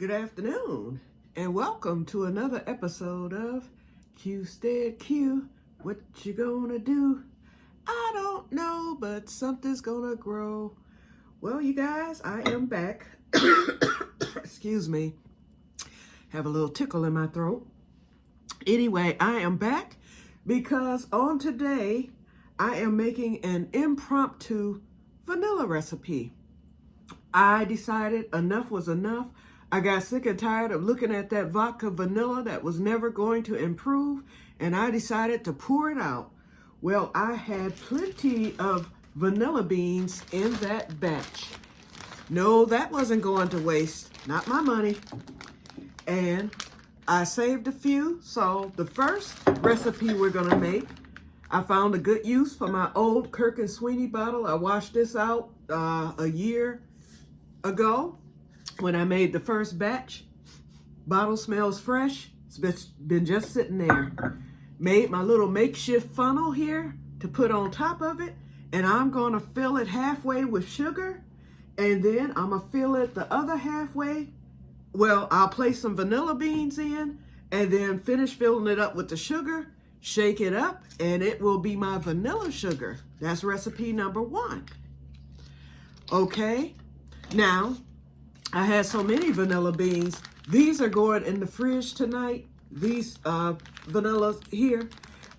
Good afternoon, and welcome to another episode of Que-stead-Que. What you gonna do? I don't know, but something's gonna grow. Well, you guys, I am back. Excuse me. Have a little tickle in my throat. Anyway, I am back because on today, I am making an impromptu vanilla recipe. I decided enough was enough. I got sick and tired of looking at that vodka vanilla that was never going to improve, and I decided to pour it out. Well, I had plenty of vanilla beans in that batch. No, that wasn't going to waste, not my money. And I saved a few, so the first recipe we're gonna make, I found a good use for my old Kirk and Sweeney bottle. I washed this out a year ago when I made the first batch. Bottle smells fresh. It's been just sitting there. Made my little makeshift funnel here to put on top of it, and I'm gonna fill it halfway with sugar, and then I'm gonna fill it the other halfway. Well, I'll place some vanilla beans in and then finish filling it up with the sugar, shake it up, and it will be my vanilla sugar. That's recipe number 1. Okay, now I had so many vanilla beans. These are going in the fridge tonight. These vanillas here.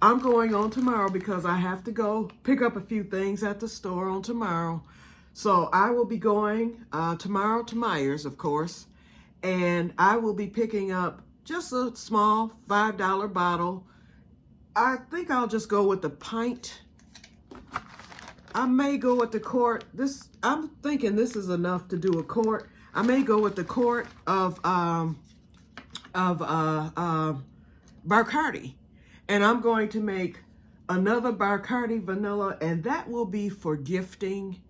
I'm going on tomorrow because I have to go pick up a few things at the store on tomorrow. So I will be going tomorrow to Myers, of course. And I will be picking up just a small $5 bottle. I think I'll just go with the pint. I may go with the quart. I'm thinking this is enough to do a quart. I may go with the quart of Bacardi. And I'm going to make another Bacardi vanilla, and that will be for gifting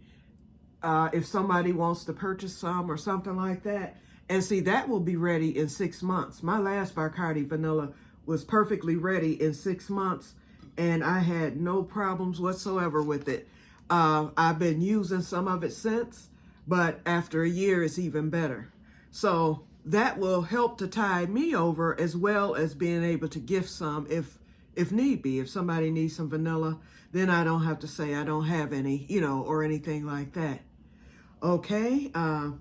if somebody wants to purchase some or something like that. And see, that will be ready in 6 months. My last Bacardi vanilla was perfectly ready in 6 months, and I had no problems whatsoever with it. I've been using some of it since, but after a year, it's even better. So that will help to tide me over, as well as being able to gift some if need be. If somebody needs some vanilla, then I don't have to say I don't have any, or anything like that. Okay, I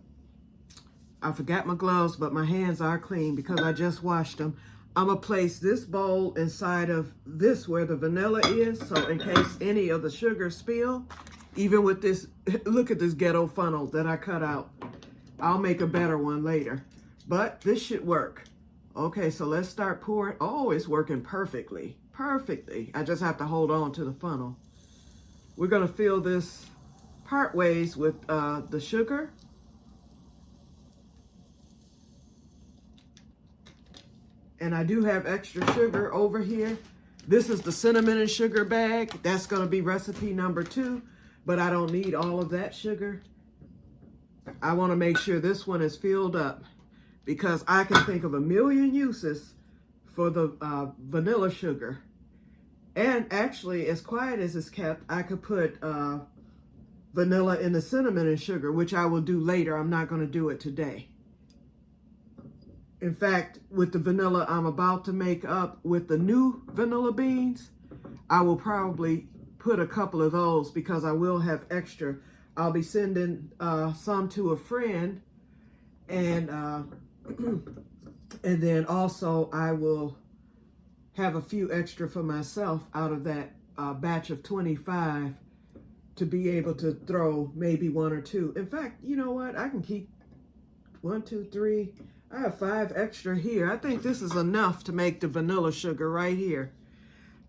forgot my gloves, but my hands are clean because I just washed them. I'm gonna place this bowl inside of this where the vanilla is, so in case any of the sugar spill, even with this, look at this ghetto funnel that I cut out. I'll make a better one later, but this should work. Okay, so let's start pouring. Oh, it's working perfectly, perfectly. I just have to hold on to the funnel. We're gonna fill this part ways with the sugar. And I do have extra sugar over here. This is the cinnamon and sugar bag. That's gonna be recipe number 2, but I don't need all of that sugar. I wanna make sure this one is filled up because I can think of a million uses for the vanilla sugar. And actually, as quiet as it's kept, I could put vanilla in the cinnamon and sugar, which I will do later. I'm not gonna do it today. In fact, with the vanilla I'm about to make up with the new vanilla beans, I will probably put a couple of those because I will have extra. I'll be sending some to a friend, and and then also I will have a few extra for myself out of that batch of 25 to be able to throw maybe 1 or 2. In fact, you know what? I can keep 1, 2, 3. I have 5 extra here. I think this is enough to make the vanilla sugar right here.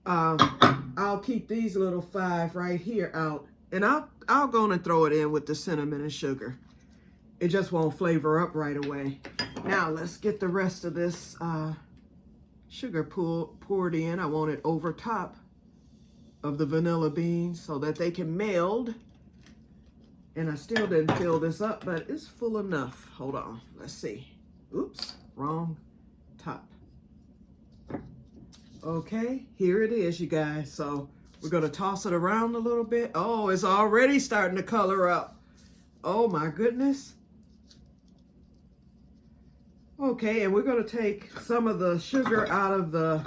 I'll keep these little 5 right here out, and I'll go and throw it in with the cinnamon and sugar. It just won't flavor up right away. Now let's get the rest of this sugar poured in. I want it over top of the vanilla beans so that they can meld. And I still didn't fill this up, but it's full enough. Hold on, let's see. Oops, wrong top. Okay, here it is, you guys. So we're gonna toss it around a little bit. Oh, it's already starting to color up. Oh my goodness. Okay, and we're going to take some of the sugar out of the...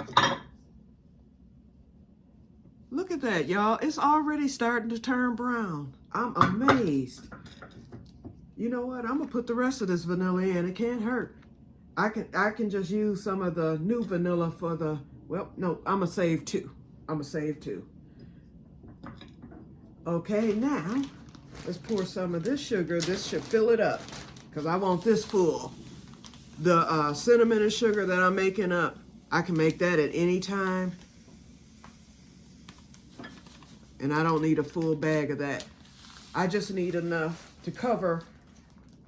Look at that, y'all. It's already starting to turn brown. I'm amazed. You know what? I'm going to put the rest of this vanilla in. It can't hurt. I can just use some of the new vanilla for the... Well, no, I'm going to save two. I'm going to save two. Okay, now, let's pour some of this sugar. This should fill it up because I want this full. The cinnamon and sugar that I'm making up, I can make that at any time. And I don't need a full bag of that. I just need enough to cover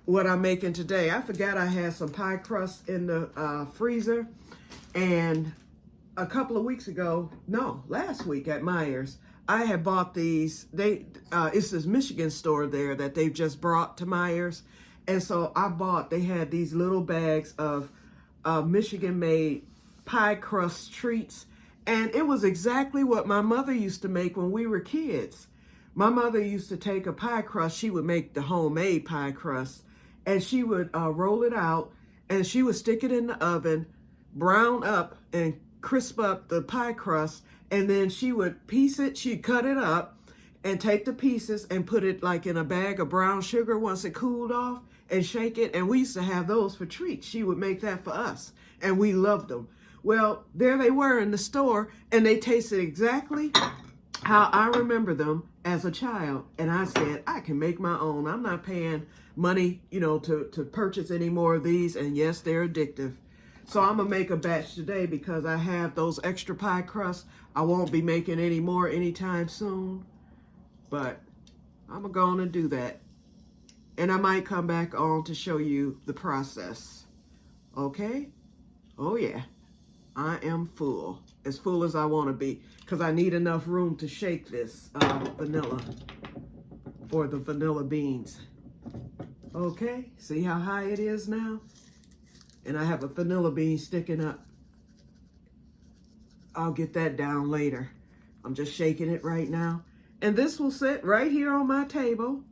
what I'm making today. I forgot I had some pie crust in the freezer. And a couple of weeks ago, no, last week at Meijer's, I had bought these. It's this Michigan store there that they've just brought to Meijer's. And so they had these little bags of Michigan-made pie crust treats. And it was exactly what my mother used to make when we were kids. My mother used to take a pie crust. She would make the homemade pie crust. And she would roll it out. And she would stick it in the oven, brown up and crisp up the pie crust. And then she would piece it. She'd cut it up and take the pieces and put it like in a bag of brown sugar once it cooled off and shake it. And we used to have those for treats. She would make that for us. And we loved them. Well, there they were in the store, and they tasted exactly how I remember them as a child. And I said, I can make my own. I'm not paying money, to purchase any more of these. And yes, they're addictive. So I'm going to make a batch today because I have those extra pie crusts. I won't be making any more anytime soon. But I'm going to do that. And I might come back on to show you the process. Okay? Oh, yeah. I am full, as full as I want to be, because I need enough room to shake this vanilla or the vanilla beans. Okay, see how high it is now? And I have a vanilla bean sticking up. I'll get that down later. I'm just shaking it right now. And this will sit right here on my table.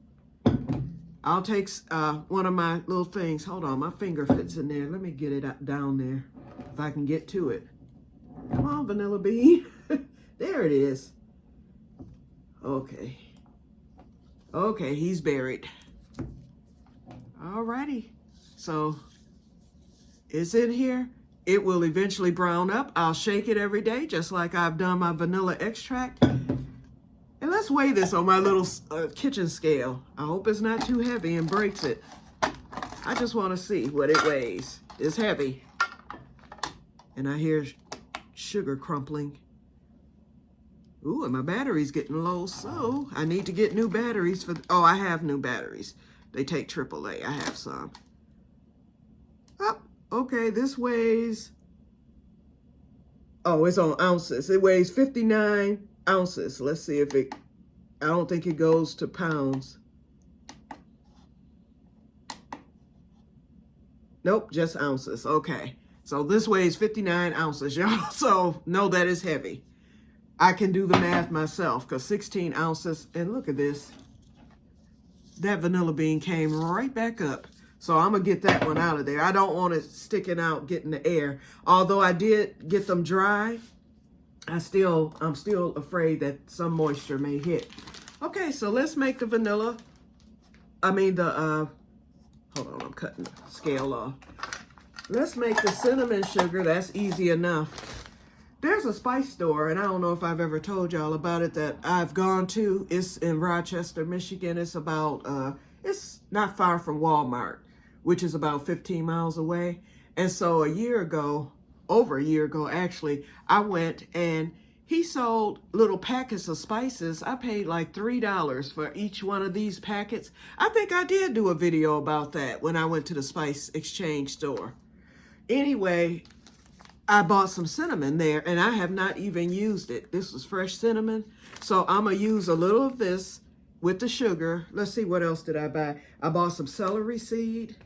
I'll take one of my little things. Hold on, my finger fits in there. Let me get it down there. If I can get to it. Come on, vanilla bean. There it is. Okay. Okay, he's buried. Alrighty. So, it's in here. It will eventually brown up. I'll shake it every day, just like I've done my vanilla extract. And let's weigh this on my little kitchen scale. I hope it's not too heavy and breaks it. I just want to see what it weighs. It's heavy. And I hear sugar crumpling. Ooh, and my battery's getting low, so I need to get new batteries for... Oh, I have new batteries. They take AAA. I have some. Oh, okay, this weighs... Oh, it's on ounces. It weighs 59 ounces. Let's see if it... I don't think it goes to pounds. Nope, just ounces. Okay. So this weighs 59 ounces, y'all. So know that it's heavy. I can do the math myself because 16 ounces, and look at this. That vanilla bean came right back up. So I'm going to get that one out of there. I don't want it sticking out, getting the air. Although I did get them dry, I'm still afraid that some moisture may hit. Okay, so let's make the vanilla. Hold on, I'm cutting the scale off. Let's make the cinnamon sugar. That's easy enough. There's a spice store, and I don't know if I've ever told y'all about it, that I've gone to. It's in Rochester, Michigan. It's it's not far from Walmart, which is about 15 miles away. And so over a year ago, actually, I went and he sold little packets of spices. I paid like $3 for each one of these packets. I think I did do a video about that when I went to the spice exchange store. Anyway, I bought some cinnamon there, and I have not even used it. This was fresh cinnamon. So I'm going to use a little of this with the sugar. Let's see, what else did I buy? I bought some celery seed.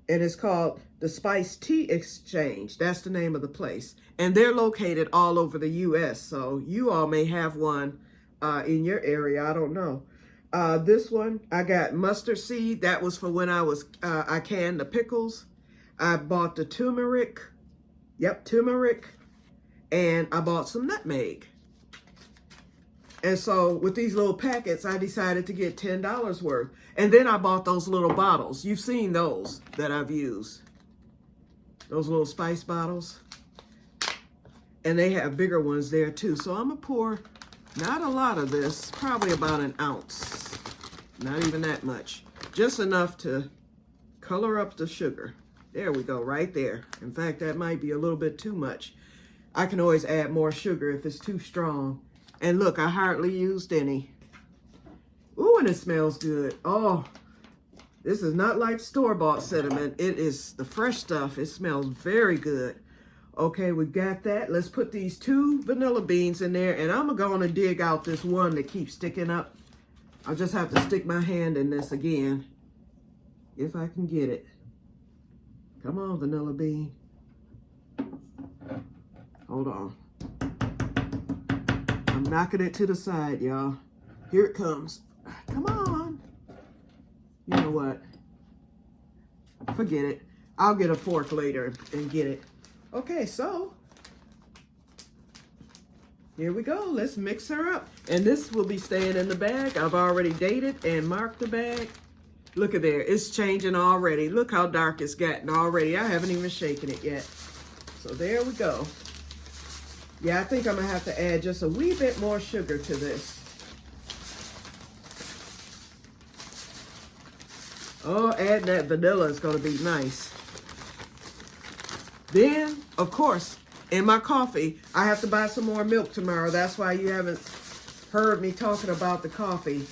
And it's called the Spice Tea Exchange. That's the name of the place. And they're located all over the U.S. So you all may have one in your area. I don't know. This one, I got mustard seed. That was for when I canned the pickles. I bought the turmeric. Yep, turmeric. And I bought some nutmeg. And so with these little packets, I decided to get $10 worth. And then I bought those little bottles. You've seen those that I've used. Those little spice bottles. And they have bigger ones there too. So I'm going to pour not a lot of this, probably about an ounce. Not even that much. Just enough to color up the sugar. There we go, right there. In fact, that might be a little bit too much. I can always add more sugar if it's too strong. And look, I hardly used any. Ooh, and it smells good. Oh, this is not like store-bought cinnamon. It is the fresh stuff. It smells very good. Okay, we got that. Let's put these 2 vanilla beans in there, and I'm going to dig out this one that keeps sticking up. I'll just have to stick my hand in this again, if I can get it. Come on, vanilla bean. Hold on. I'm knocking it to the side, y'all. Here it comes. Come on. You know what? Forget it. I'll get a fork later and get it. Okay, so here we go. Let's mix her up. And this will be staying in the bag. I've already dated and marked the bag. Look at there. It's changing already. Look how dark it's gotten already. I haven't even shaken it yet. So there we go. Yeah, I think I'm going to have to add just a wee bit more sugar to this. Oh, adding that vanilla is going to be nice. Then, of course, in my coffee, I have to buy some more milk tomorrow. That's why you haven't heard me talking about the coffee.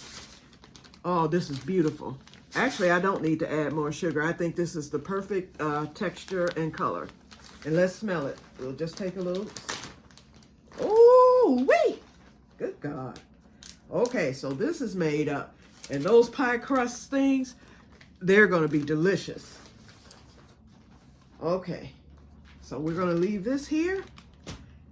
Oh, this is beautiful. Actually, I don't need to add more sugar. I think this is the perfect texture and color. And let's smell it. We'll just take a little. Oh, wait. Good God. Okay, so this is made up. And those pie crust things, they're going to be delicious. Okay. So we're going to leave this here,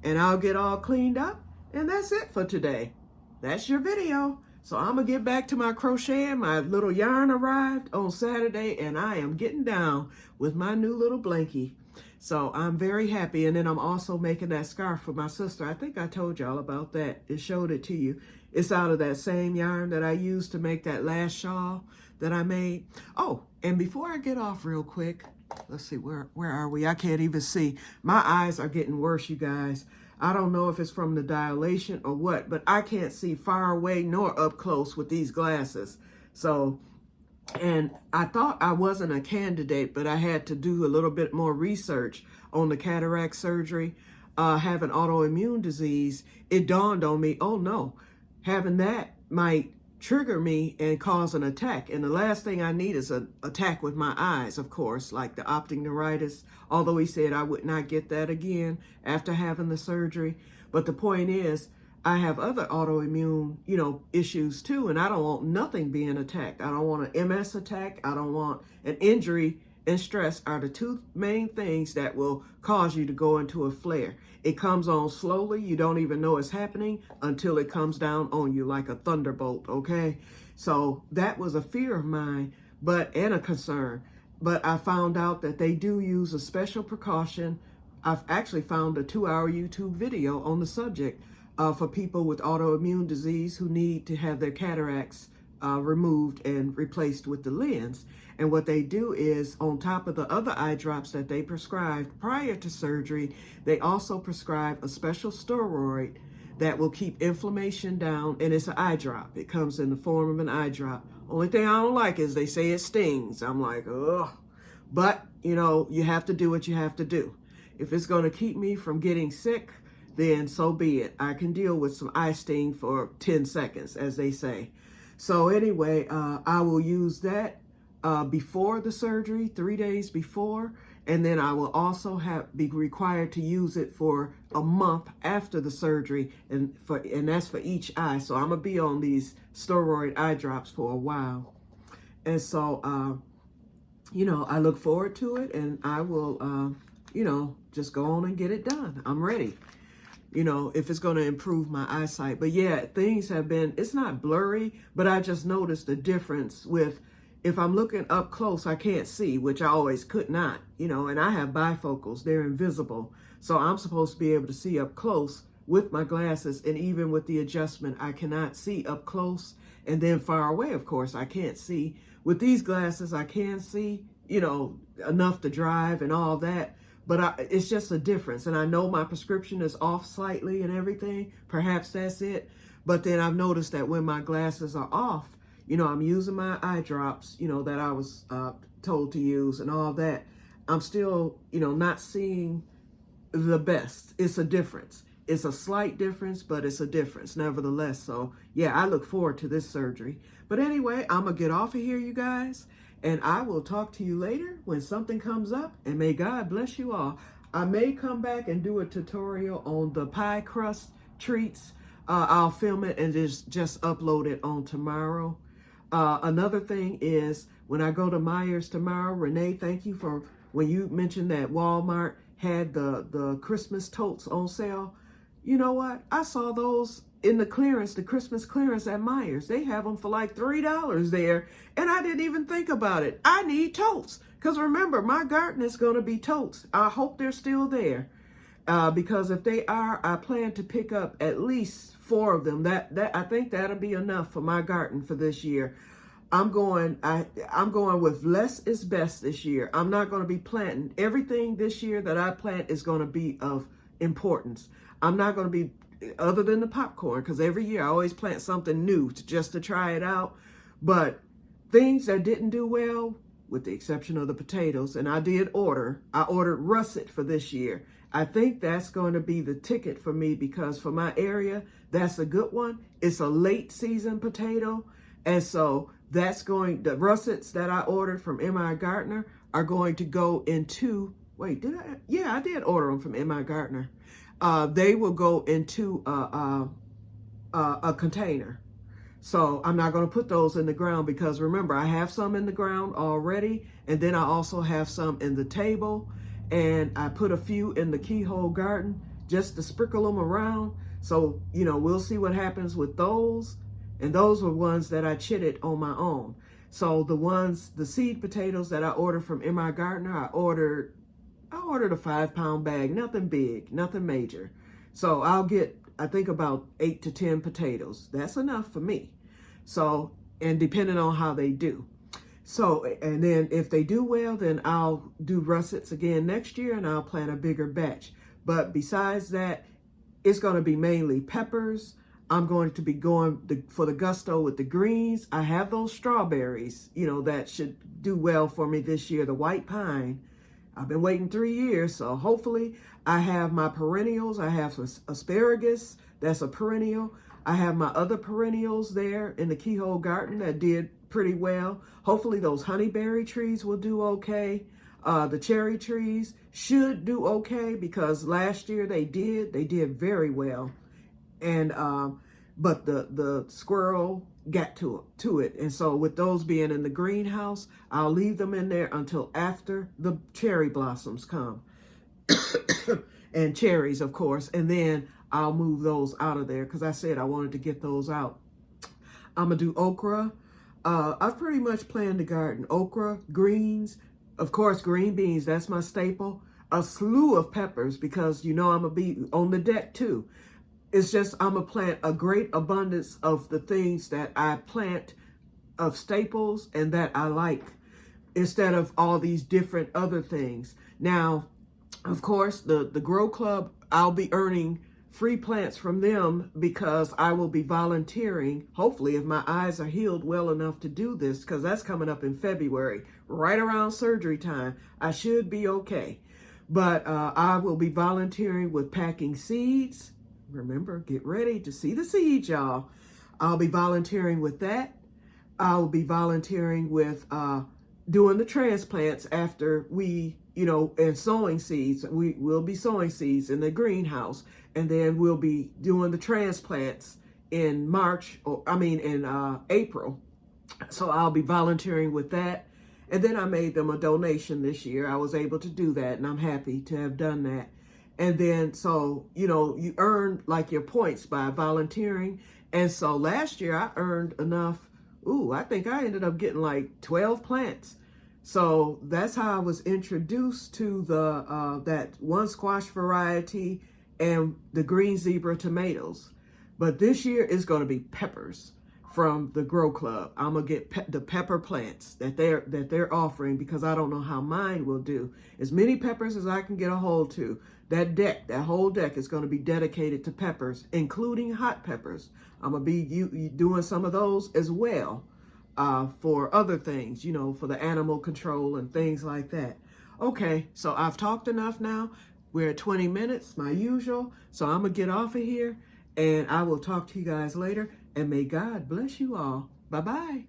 and I'll get all cleaned up, and that's it for today. That's your video. So I'm going to get back to my crocheting. My little yarn arrived on Saturday, and I am getting down with my new little blankie. So I'm very happy, and then I'm also making that scarf for my sister. I think I told y'all about that. It showed it to you. It's out of that same yarn that I used to make that last shawl that I made. Oh, and before I get off real quick, let's see, where are we? I can't even see. My eyes are getting worse, you guys. I don't know if it's from the dilation or what, but I can't see far away nor up close with these glasses. So, and I thought I wasn't a candidate, but I had to do a little bit more research on the cataract surgery. Having autoimmune disease, it dawned on me, oh no, having that might trigger me and cause an attack. And the last thing I need is an attack with my eyes, of course, like the optic neuritis, although he said I would not get that again after having the surgery. But the point is, I have other autoimmune, issues too, and I don't want nothing being attacked. I don't want an MS attack. I don't want an injury, and stress are the 2 main things that will cause you to go into a flare. It comes on slowly. You don't even know it's happening until it comes down on you like a thunderbolt, okay? So that was a fear of mine, and a concern. But I found out that they do use a special precaution. I've actually found a 2-hour YouTube video on the subject for people with autoimmune disease who need to have their cataracts removed and replaced with the lens. And what they do is, on top of the other eye drops that they prescribed prior to surgery, they also prescribe a special steroid that will keep inflammation down, and it's an eye drop. It comes in the form of an eye drop. Only thing I don't like is they say it stings. I'm like, ugh. But, you have to do what you have to do. If it's going to keep me from getting sick, then so be it. I can deal with some eye sting for 10 seconds, as they say. So anyway, I will use that before the surgery, 3 days before, and then I will also be required to use it for a month after the surgery, and that's for each eye. So I'm gonna be on these steroid eye drops for a while, and so I look forward to it, and I will just go on and get it done. I'm ready. if it's going to improve my eyesight. But yeah, things have been, it's not blurry, but I just noticed the difference with, if I'm looking up close, I can't see, which I always could not, and I have bifocals, they're invisible. So I'm supposed to be able to see up close with my glasses, and even with the adjustment, I cannot see up close. And then far away, of course, I can't see. With these glasses, I can see, enough to drive and all that. But it's just a difference. And I know my prescription is off slightly and everything. Perhaps that's it. But then I've noticed that when my glasses are off, I'm using my eye drops, that I was told to use and all that. I'm still, not seeing the best. It's a difference. It's a slight difference, but it's a difference nevertheless. So yeah, I look forward to this surgery. But anyway, I'm going to get off of here, you guys. And I will talk to you later when something comes up. And may God bless you all. I may come back and do a tutorial on the pie crust treats. I'll film it and just upload it on tomorrow. Another thing is, when I go to Myers tomorrow, Renee, thank you for when you mentioned that Walmart had the Christmas totes on sale. You know what? I saw those in the Christmas clearance at Myers. They have them for like $3 there, and I didn't even think about it. I need totes, because remember, my garden is going to be totes. I hope they're still there, because if they are, I plan to pick up at least 4 of them. I think that'll be enough for my garden for this year. I'm going with less is best this year. I'm not going to be planting everything this year that I plant is going to be of importance. I'm not going to be, other than the popcorn, because every year I always plant something new just to try it out. But things that didn't do well, with the exception of the potatoes, and I ordered russet for this year. I think that's going to be the ticket for me, because for my area, that's a good one. It's a late season potato. And so the russets that I ordered from M.I. Gardner are going to go into, I did order them from M.I. Gardner. They will go into a container. So I'm not going to put those in the ground, because remember, I have some in the ground already. And then I also have some in the table. And I put a few in the keyhole garden just to sprinkle them around. So, we'll see what happens with those. And those were ones that I chitted on my own. So the seed potatoes that I ordered from M.I. Gardner, I ordered a 5-pound bag, nothing big, nothing major. So I'll get, I think, about 8 to 10 potatoes. That's enough for me. So, and depending on how they do. So, and then if they do well, then I'll do russets again next year, and I'll plant a bigger batch. But besides that, it's going to be mainly peppers. I'm going to be going for the gusto with the greens. I have those strawberries, that should do well for me this year. The white pine. I've been waiting 3 years, so hopefully I have my perennials. I have some asparagus. That's a perennial. I have my other perennials there in the keyhole garden that did pretty well. Hopefully those honeyberry trees will do okay. The cherry trees should do okay, because last year they did very well. And but the squirrel got to it. And so with those being in the greenhouse, I'll leave them in there until after the cherry blossoms come. And cherries, of course. And then I'll move those out of there, because I said I wanted to get those out. I'm going to do okra. I've pretty much planned the garden. Okra, greens, of course, green beans, that's my staple. A slew of peppers, because I'm going to be on the deck too. It's just, I'm going to plant a great abundance of the things that I plant of staples and that I like, instead of all these different other things. Now, of course, the Grow Club, I'll be earning free plants from them, because I will be volunteering, hopefully, if my eyes are healed well enough to do this, because that's coming up in February, right around surgery time. I should be okay. But I will be volunteering with packing seeds. Remember, get ready to see the seeds, y'all. I'll be volunteering with that. I'll be volunteering with doing the transplants after we, and sowing seeds. We will be sowing seeds in the greenhouse. And then we'll be doing the transplants in April. So I'll be volunteering with that. And then I made them a donation this year. I was able to do that, and I'm happy to have done that. And then, so, you earn like your points by volunteering. And so last year I earned enough. Ooh, I think I ended up getting like 12 plants. So that's how I was introduced to the that one squash variety and the green zebra tomatoes. But this year is going to be peppers from the Grow Club. I'm gonna get the pepper plants that they're offering, because I don't know how mine will do. As many peppers as I can get a hold to. That whole deck is going to be dedicated to peppers, including hot peppers. I'm gonna be doing some of those as well, for other things, for the animal control and things like that. Okay, so I've talked enough now. We're at 20 minutes, my usual. So I'm gonna get off of here, and I will talk to you guys later. And may God bless you all. Bye-bye.